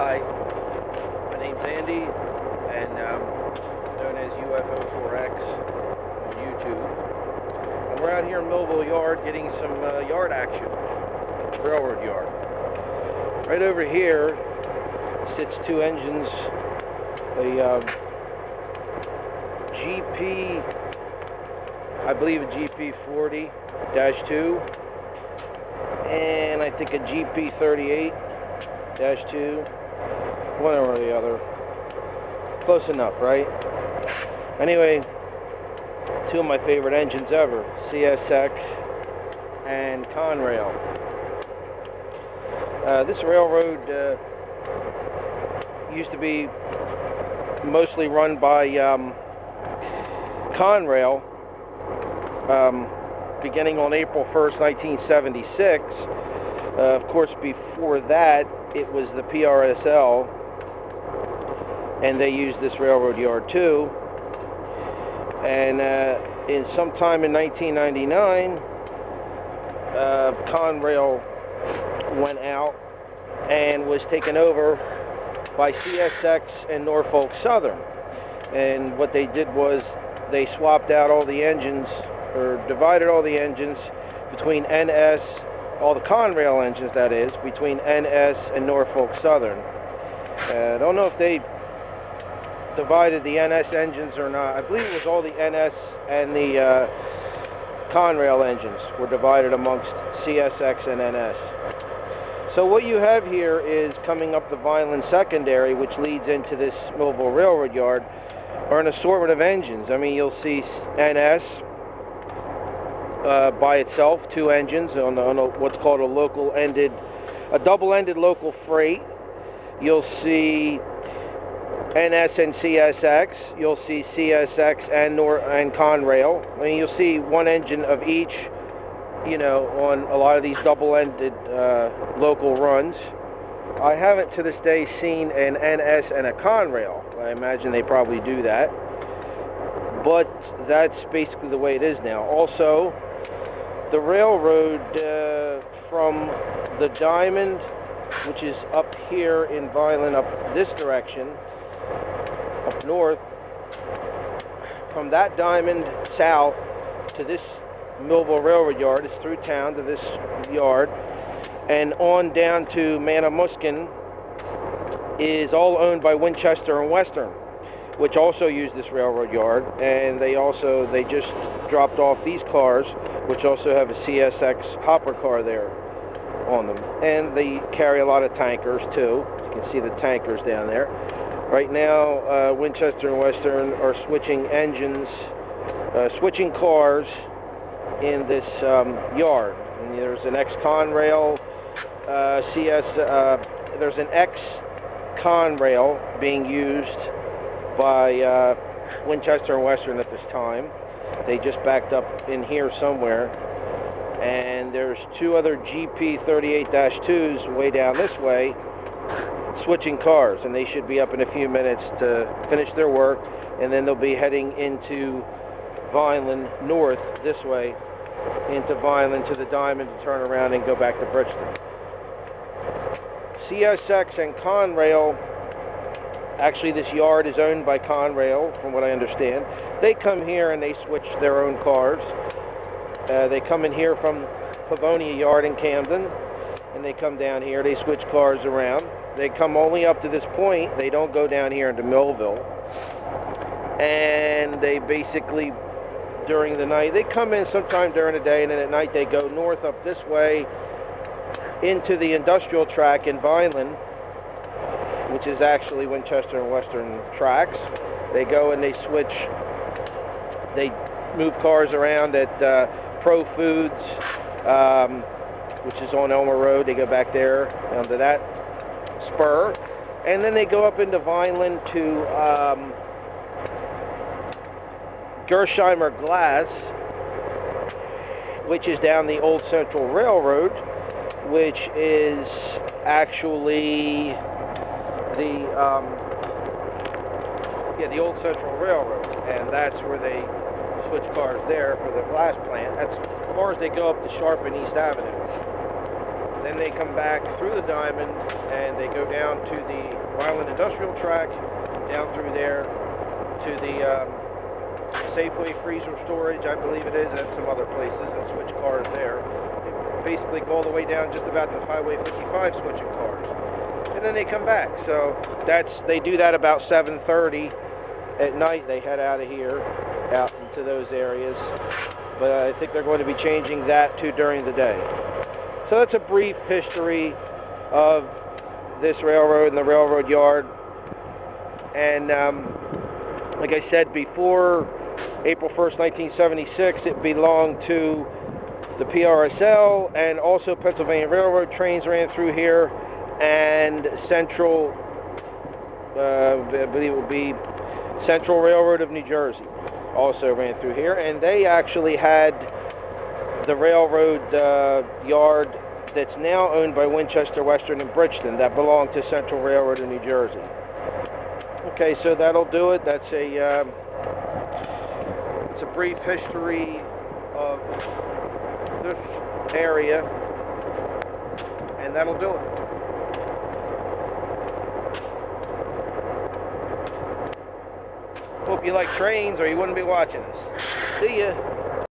Hi, my name's Andy, and known as UFO4X on YouTube. And we're out here in Millville Yard getting some yard action, railroad yard. Right over here sits two engines, a GP, I believe a GP40-2, and I think a GP38-2, one or the other. Close enough, right? Anyway, two of my favorite engines ever, CSX and Conrail. This railroad used to be mostly run by Conrail, beginning on April 1st, 1976. Of course, before that, it was the PRSL, and they used this railroad yard too. And in sometime in 1999, Conrail went out and was taken over by CSX and Norfolk Southern. And what they did was they swapped out all the engines, or divided all the engines between NS, all the Conrail engines that is, between NS and Norfolk Southern. I don't know if they divided the NS engines or not. I believe it was all the NS and the Conrail engines were divided amongst CSX and NS. So what you have here is, coming up the Vineland Secondary, which leads into this Millville Railroad Yard, are an assortment of engines. I mean, you'll see NS by itself, two engines on what's called a double-ended local freight. You'll see NS and CSX. You'll see CSX and Conrail. I mean, you'll see one engine of each, you know, on a lot of these double-ended local runs. I haven't to this day seen an NS and a Conrail. I imagine they probably do that, but that's basically the way it is now. Also, the railroad from the Diamond, which is up here in Vineland, up this direction, up north, from that Diamond south to this Millville Railroad Yard, it's through town to this yard, and on down to Manamuskin, is all owned by Winchester and Western, which also use this railroad yard. And they just dropped off these cars, which also have a CSX hopper car there on them, and they carry a lot of tankers too. You can see the tankers down there. Right now, Winchester and Western are switching engines, switching cars in this yard. And there's an ex-Conrail there's an ex-Conrail being used by Winchester and Western at this time. They just backed up in here somewhere. And there's two other GP38-2s way down this way switching cars, and they should be up in a few minutes to finish their work, and then they'll be heading into Vineland north this way, into Vineland to the Diamond, to turn around and go back to Bridgeton. CSX and Conrail, actually this yard is owned by Conrail from what I understand. They come here and they switch their own cars. They come in here from Pavonia Yard in Camden, and they come down here, they switch cars around. They come only up to this point. They don't go down here into Millville. And they basically, during the night, they come in sometime during the day, and then at night they go north up this way into the industrial track in Vineland, which is actually Winchester and Western tracks. They go and they switch, they move cars around at Pro Foods, which is on Elmer Road. They go back there onto that spur, and then they go up into Vineland to Gersheimer Glass, which is down the Old Central Railroad, which is actually the Old Central Railroad, and that's where they switch cars there for the glass plant. That's as far as they go up to Sharp and East Avenue. Then they come back through the Diamond and they go down down to the Violent Industrial Track, down through there to the Safeway freezer storage, I believe it is, and some other places, and switch cars there. They basically go all the way down just about to Highway 55 switching cars. And then they come back. So they do that about 7:30 at night. They head out of here, out into those areas. But I think they're going to be changing that too during the day. So that's a brief history of this railroad and the railroad yard. And like I said before, April 1st, 1976, it belonged to the PRSL, and also Pennsylvania Railroad trains ran through here, and Central, I believe it would be Central Railroad of New Jersey, also ran through here, and they actually had the railroad yard that's now owned by Winchester Western in Bridgeton that belonged to Central Railroad of New Jersey. Okay, so that'll do it. That's it's a brief history of this area, and that'll do it. Hope you like trains, or you wouldn't be watching this. See ya.